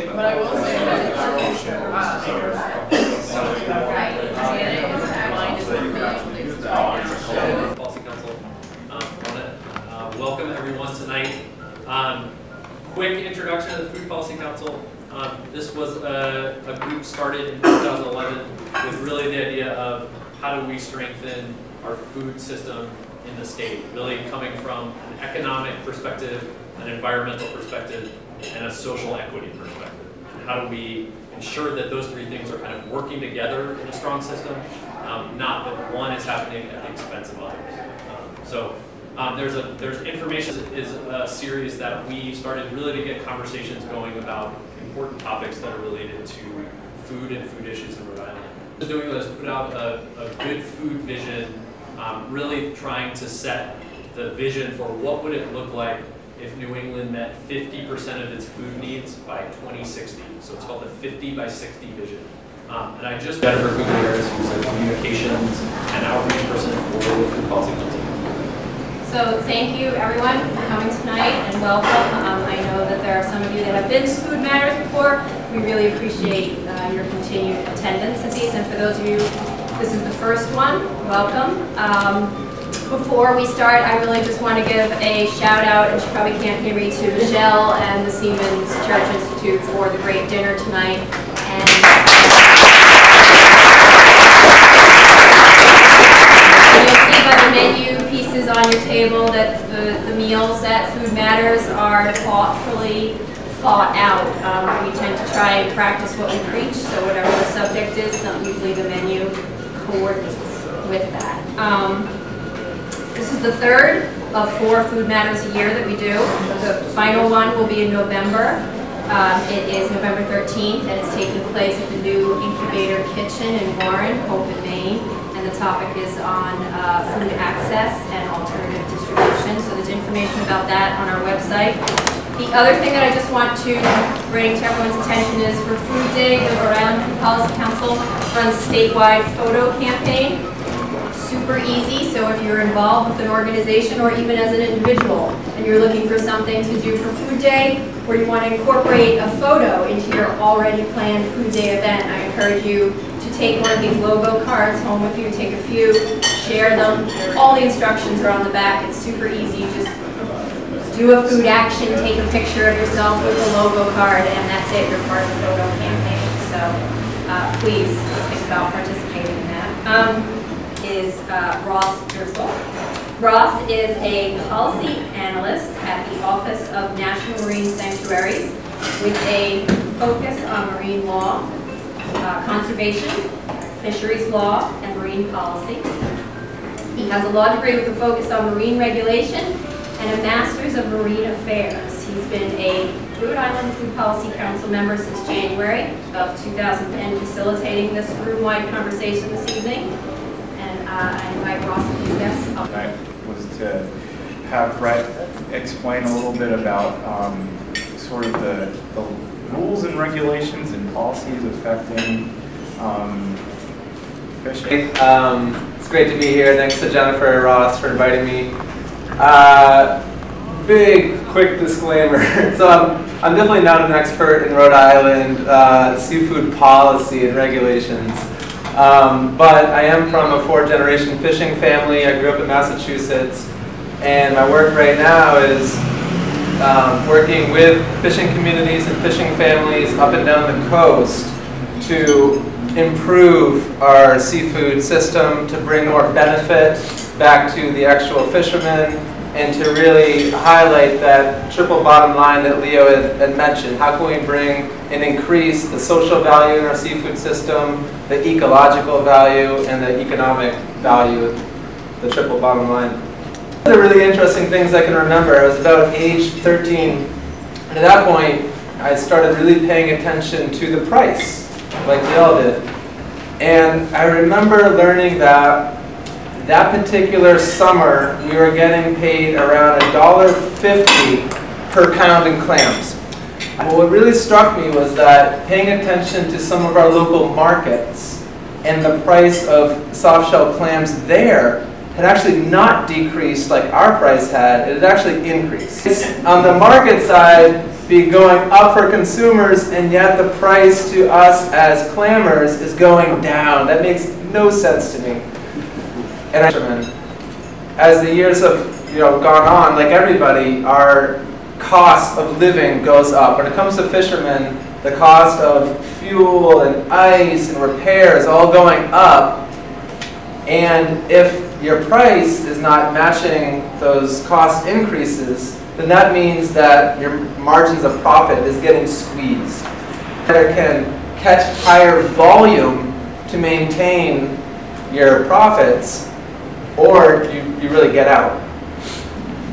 But I will say that Policy Council. I want to welcome everyone tonight. Quick introduction to the Food Policy Council. This was a group started in 2011 with really the idea of how do we strengthen our food system in the state, really coming from an economic perspective, an environmental perspective, and a social equity perspective. And how do we ensure that those three things are kind of working together in a strong system, not that one is happening at the expense of others. There's information is a series that we started really to get conversations going about important topics that are related to food and food issues in Rhode Island. What we're doing is put out a good food vision, really trying to set the vision for what would it look like if New England met 50% of its food needs by 2060. So it's called the 50 by 60 vision. And I just Jennifer Gutierrez, who's a communications and outreach person for the Food Policy Council. So thank you everyone for coming tonight and welcome. I know that there are some of you that have been to Food Matters before. We really appreciate your continued attendance at these, and for those of you, this is the first one, welcome. Before we start, I really just want to give a shout out, and she probably can't hear me, to Michelle and the Siemens Church Institute for the great dinner tonight. And you'll see by the menu pieces on your table that the meals at Food Matters are thoughtfully thought out. We tend to try and practice what we preach, so whatever the subject is, usually the menu coordinates with that. This is the third of 4 Food Matters a year that we do. The final one will be in November. It is November 13th, and it's taking place at the new Incubator Kitchen in Warren, Hope in Maine. And the topic is on food access and alternative distribution. So there's information about that on our website. The other thing that I just want to bring to everyone's attention is for Food Day, the Rhode Island Food Policy Council runs a statewide photo campaign. Super easy, so if you're involved with an organization or even as an individual and you're looking for something to do for Food Day, or you want to incorporate a photo into your already planned Food Day event, I encourage you to take one of these logo cards home with you, take a few, share them. All the instructions are on the back. It's super easy. Just do a food action, take a picture of yourself with a logo card, and that's it. You're part of the photo campaign. So please think about participating in that. Is Ross Driscoll. Ross is a policy analyst at the Office of National Marine Sanctuaries with a focus on marine law, conservation, fisheries law, and marine policy. He has a law degree with a focus on marine regulation and a master's of marine affairs. He's been a Rhode Island Food Policy Council member since January of 2010, facilitating this room-wide conversation this evening. And I invite Ross and his guests up. I was to have Brett explain a little bit about sort of the rules and regulations and policies affecting fishing. It's great to be here. Thanks to Jennifer and Ross for inviting me. Big, quick disclaimer. So I'm definitely not an expert in Rhode Island seafood policy and regulations, but I am from a 4th-generation fishing family. I grew up in Massachusetts, and my work right now is working with fishing communities and fishing families up and down the coast to improve our seafood system, to bring more benefit back to the actual fishermen, and to really highlight that triple bottom line that Leo had mentioned. How can we bring and increase the social value in our seafood system, the ecological value, and the economic value, the triple bottom line. The really interesting things I can remember, I was about age 13, and at that point I started really paying attention to the price, like we all did. And I remember learning that that particular summer we were getting paid around $1.50 per pound in clams. But what really struck me was that paying attention to some of our local markets and the price of soft shell clams there had actually not decreased like our price had, it had actually increased. On the market side, be going up for consumers, and yet the price to us as clammers is going down. That makes no sense to me. And as the years have gone on, like everybody, our cost of living goes up. When it comes to fishermen, the cost of fuel and ice and repairs all going up. And if your price is not matching those cost increases, then that means that your margins of profit is getting squeezed. Either can catch higher volume to maintain your profits, or you really get out.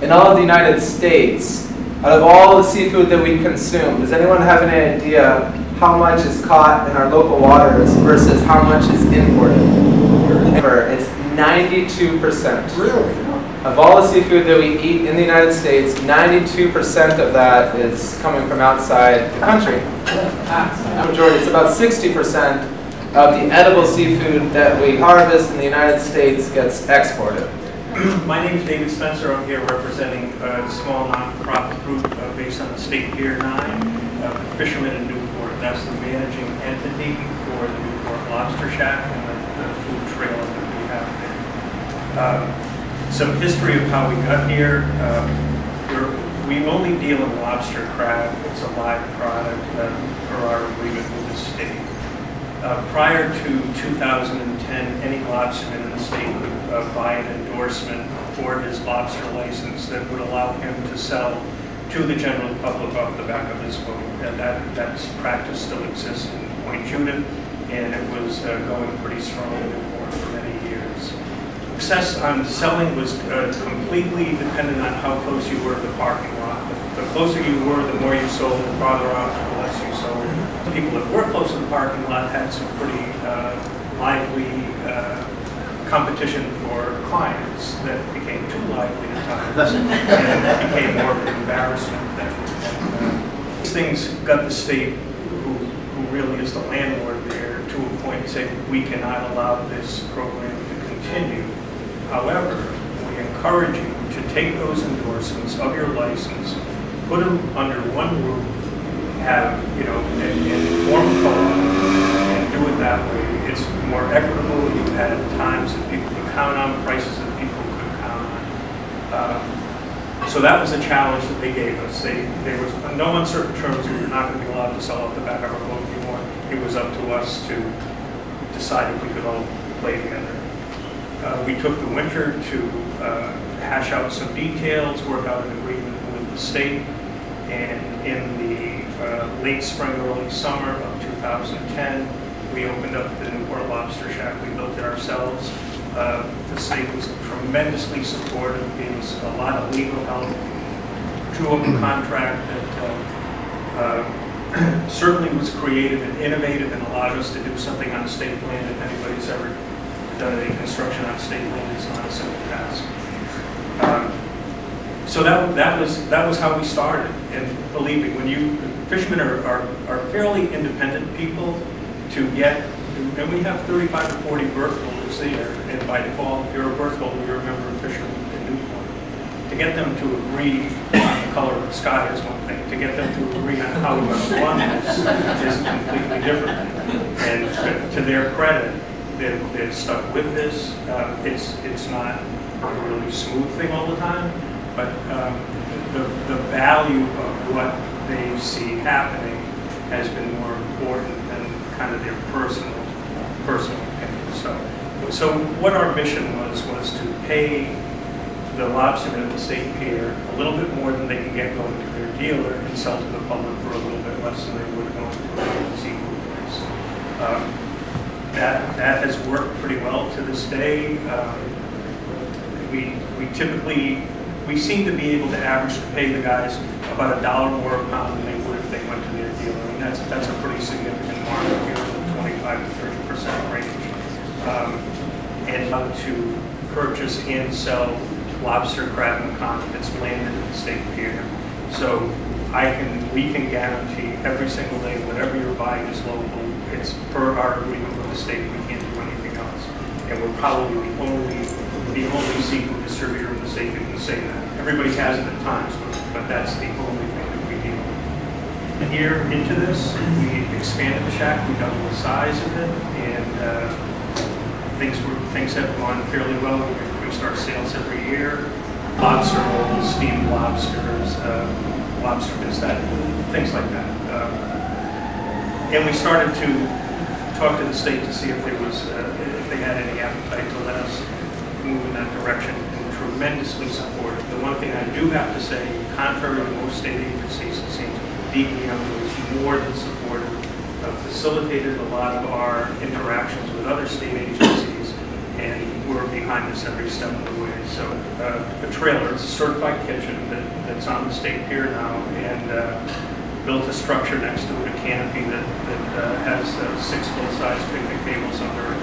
In all of the United States, out of all the seafood that we consume, does anyone have any idea how much is caught in our local waters versus how much is imported? It's 92%. Really? Of all the seafood that we eat in the United States, 92% of that is coming from outside the country. The majority, it's about 60% of the edible seafood that we harvest in the United States gets exported. My name is David Spencer. I'm here representing a small non-profit group based on the State Pier 9, Fishermen in Newport. That's the managing entity for the Newport Lobster Shack and the food trailer that we have there. Some history of how we got here. We only deal in lobster crab. It's a live product per our agreement with the state. Prior to 2010, any lobsterman in the state would buy an endorsement for his lobster license that would allow him to sell to the general public off the back of his boat. And that practice still exists in Point Judith, and it was going pretty strong in Newport for many years. Success on selling was completely dependent on how close you were to the parking lot. The closer you were, the more you sold, the farther off, the less you sold. People that were close to the parking lot had some pretty lively competition for clients that became too lively at times and became more of an embarrassment. These things got the state, who really is the landlord there, to a point to say we cannot allow this program to continue. However, we encourage you to take those endorsements of your license, put them under one roof, have, and form a co-op and do it that way. It's more equitable. You had times that people could count on, prices that people could count on. So that was a challenge that they gave us. There was no uncertain terms. We were not going to be allowed to sell off the back of our boat anymore. It was up to us to decide if we could all play together. We took the winter to hash out some details, work out an agreement with the state, and in the late spring, early summer of 2010, we opened up the Newport Lobster Shack. We built it ourselves. The state was tremendously supportive, gave us a lot of legal help, drew up a contract that certainly was creative and innovative and allowed us to do something on state land. If anybody's ever done any construction on state land, it's not a simple task. So that was how we started. And believe me, fishermen are fairly independent people to get, and we have 35 to 40 berth holders there, and by default, if you're a berth holder, you're a member of fishermen in Newport. To get them to agree on the color of the sky is one thing. To get them to agree on how we're going to run this is completely different. And to their credit, they've stuck with this. It's not a really smooth thing all the time, but the value of what they see happening has been more important than kind of their personal opinion. So what our mission was to pay the lobstermen at the state pier a little bit more than they can get going to their dealer and sell to the public for a little bit less than they would going to a local seafood place. That has worked pretty well to this day. We seem to be able to average to pay the guys about $1 more a pound than they would if they went to their dealer. And that's a pretty significant market here in the 25 to 30% range. And to purchase and sell lobster, crab, and conch that's landed at the state pier. So we can guarantee every single day whatever you're buying is local. It's per our agreement with the state. We can't do anything else. And we're probably the only seafood distributor in the state that can say that. Everybody has it at times, but that's the only thing that we do. year into this, we expanded the shack, we doubled the size of it, and things have gone fairly well. We increased our sales every year. Lobster rolls, steamed lobsters, lobster biscuit, things like that. And we started to talk to the state to see if there was, if they had any appetite to let us move in that direction, and tremendously supportive. The one thing I do have to say, contrary to most state agencies, it seems DEM was more than supportive, facilitated a lot of our interactions with other state agencies, and we're behind us every step of the way. So the trailer, it's a certified kitchen that's on the state pier now, and built a structure next to it, a canopy that has 6 full-size picnic tables under it.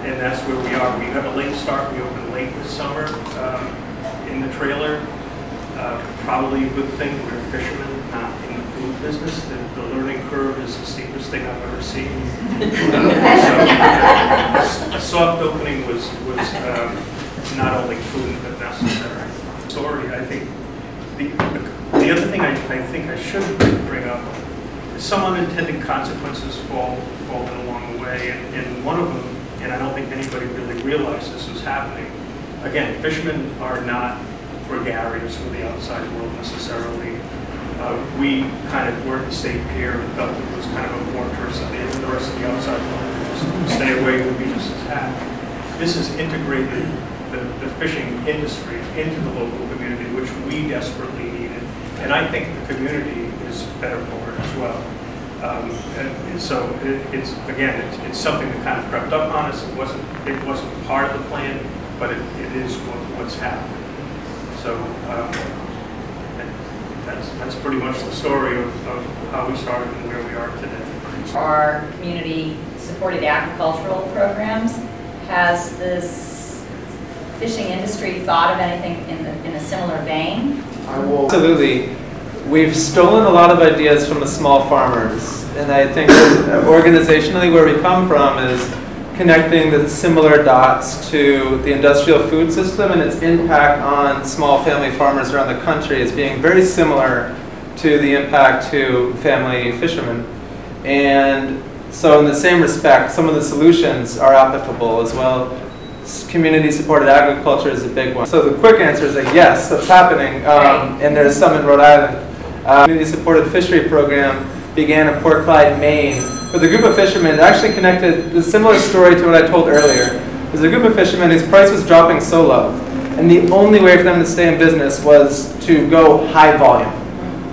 And that's where we are. We have a late start. We opened late this summer in the trailer. Probably a good thing. We're fishermen, not in the food business. The learning curve is the steepest thing I've ever seen. So a soft opening was not only prudent but necessary. Sorry, I think the other thing I think I should bring up is some unintended consequences fallen along the way, and one of them, and I don't think anybody really realized this was happening. Again, fishermen are not gregarious with the outside world necessarily. We kind of were at the state pier and felt it was kind of a fortress, and the rest of the outside world would just stay away with beaches as half. This has integrated the fishing industry into the local community, which we desperately needed, and I think the community is better for it as well. And so it's something that kind of crept up on us. It wasn't part of the plan, but it is what's happening. So that's pretty much the story of how we started and where we are today. Our community-supported agricultural programs, has this fishing industry thought of anything in a similar vein? Absolutely. We've stolen a lot of ideas from the small farmers, and I think organizationally where we come from is connecting the similar dots to the industrial food system and its impact on small family farmers around the country as being very similar to the impact to family fishermen. And so in the same respect, some of the solutions are applicable as well. Community-supported agriculture is a big one. So the quick answer is that yes, that's happening, and there's some in Rhode Island. Community-supported fishery program began in Port Clyde, Maine, with a group of fishermen that actually connected a similar story to what I told earlier. There's a group of fishermen whose price was dropping so low, and the only way for them to stay in business was to go high volume.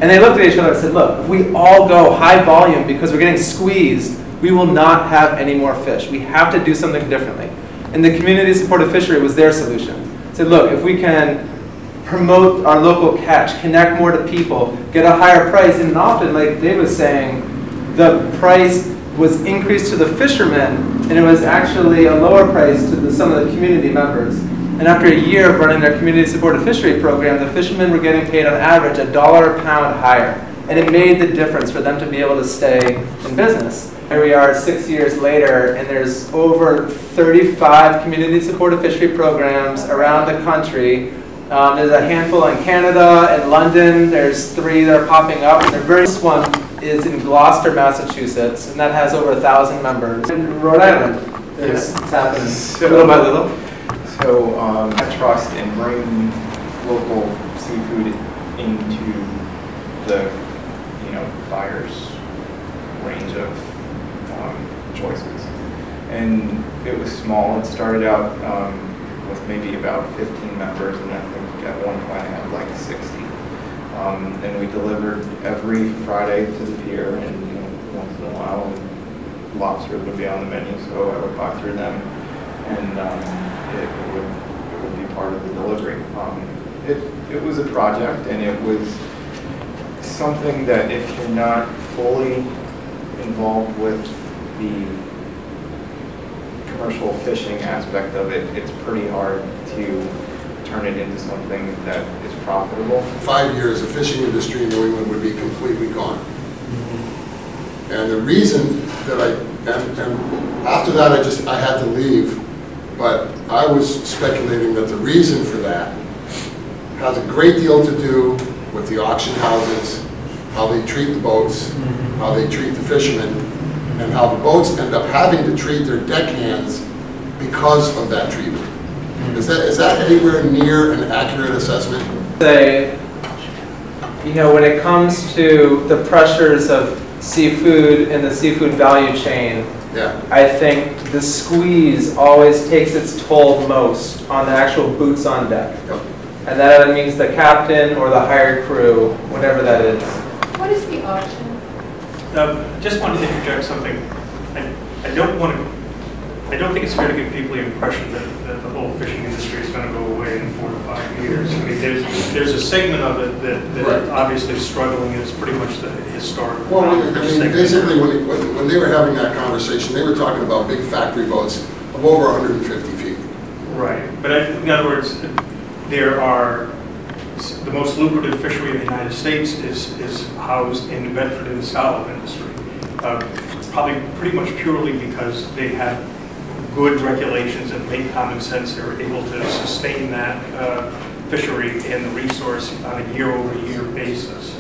And they looked at each other and said, look, if we all go high volume because we're getting squeezed, we will not have any more fish. We have to do something differently. And the community-supported fishery was their solution. They said, look, if we can promote our local catch, connect more to people, get a higher price, and often, like Dave was saying, the price was increased to the fishermen, and it was actually a lower price to some of the community members. And after a year of running their community-supported fishery program, the fishermen were getting paid on average $1 a pound higher. And it made the difference for them to be able to stay in business. Here we are 6 years later, and there's over 35 community-supported fishery programs around the country. There's a handful in Canada and London. There's 3 that are popping up. The very first one is in Gloucester, Massachusetts, and that has over 1,000 members. In Rhode Island, it's happening little by little. So I trust in bringing local seafood into the buyer's range of choices. And it was small. It started out with maybe about 15 members, and I think at one point I had like 60. And we delivered every Friday to the pier, and once in a while lobsters would be on the menu, so I would buy through them, and it would be part of the delivery. It was a project, and it was something that if you're not fully involved with the commercial fishing aspect of it, it's pretty hard to turn it into something that is profitable. 5 years, the fishing industry in New England would be completely gone. And the reason that and after that I had to leave, but I was speculating that the reason for that has a great deal to do with the auction houses how they treat the boats, how they treat the fishermen, and how the boats end up having to treat their deckhands because of that treatment. Is that anywhere near an accurate assessment? Say, you know, when it comes to the pressures of seafood and the seafood value chain, Yeah. I think the squeeze always takes its toll most on the actual boots on deck. Yep. And that either means the captain or the hired crew, whatever that is. What is the auction? Just wanted to interject something. I don't think it's fair to give people the impression that the whole fishing industry is going to go away in 4 to 5 years. I mean, there's a segment of it that Right. is obviously struggling, and it's pretty much the historical. Well, I mean, segment. basically, when they were having that conversation, they were talking about big factory boats of over 150 feet. Right, but in other words, there are, the most lucrative fishery in the United States is housed in New Bedford in the scallop industry. Probably pretty much purely because they have good regulations and make common sense. They're able to sustain that fishery and the resource on a year-over-year basis.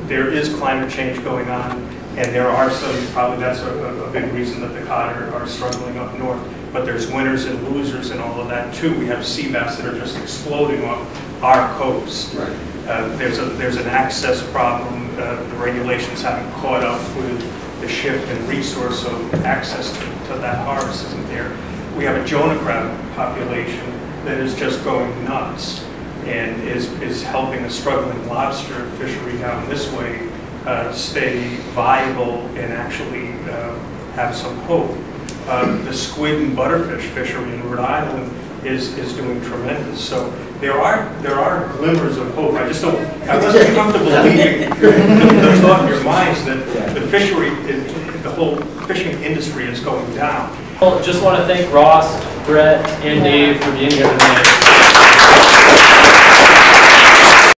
There is climate change going on, and there are some, probably that's a big reason that the cod are struggling up north. But there's winners and losers and all of that too. We have sea bass that are just exploding off our coast. Right. There's an access problem. The regulations haven't caught up with the shift in resource, so access to that harvest isn't there. We have a Jonah crab population that is just going nuts and is helping a struggling lobster fishery down this way stay viable and actually have some hope. The squid and butterfish fishery in Rhode Island is doing tremendous. So there are glimmers of hope. I wasn't comfortable leaving the thought in your minds that the fishery, the whole fishing industry is going down. Well, just want to thank Ross, Brett, and Dave for being here tonight.